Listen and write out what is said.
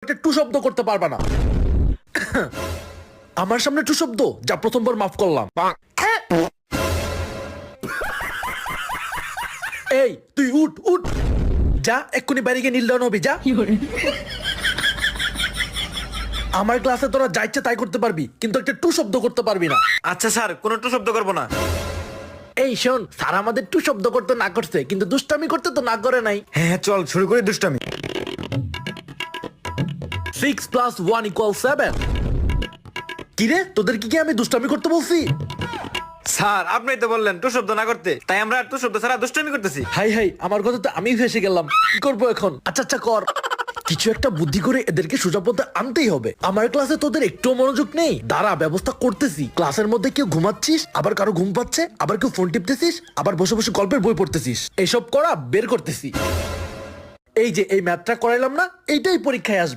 একটা টু শব্দ করতে পারবা না। আমার সামনে টু শব্দ, যা প্রথমবার মাফ করলাম। এই তুই উঠ উঠ, যা এক্ষুনি বাইরে গিয়ে নীল ডাউন হবি, যা। আমার ক্লাসে তোরা যা ইচ্ছে তাই করতে পারবি, কিন্তু একটা টু শব্দ করতে পারবি না। আচ্ছা স্যার, কোনো একটু শব্দ করবো না। এই শোন, স্যার আমাদের টু শব্দ করতে না করছে, কিন্তু দুষ্টামি করতে তো না করে নাই। হ্যাঁ চল শুরু করি দুষ্টামি। 6 + 1 = 7। কিরে, তোদের কি আমি দুষ্টামি করতে বলছি? স্যার আপনিই তো বললেন টু শব্দ না করতে, তাই আমরা টু শব্দ ছাড়া দুষ্টামি করতেছি। হাই হাই, আমার কথা তো আমি ফেসে গেলাম। কি করবো এখন? আচ্ছা আচ্ছা কর, কিছু একটা বুদ্ধি করে এদেরকে সোজা পথে আনতেই হবে। আমার ক্লাসে তোদের একটু মনোযোগ নেই, দাঁড়া ব্যবস্থা করতেছি। ক্লাসের মধ্যে কেউ ঘুমাচ্ছিস, আবার কারো ঘুম পাচ্ছে, আবার কেউ ফোন টিপতেছিস, আবার বসে বসে গল্পের বই পড়তেছিস। এসব করা বের করতেছি। এই যে এই ম্যাথটা করাইলাম না, এইটাই পরীক্ষায় আসবে।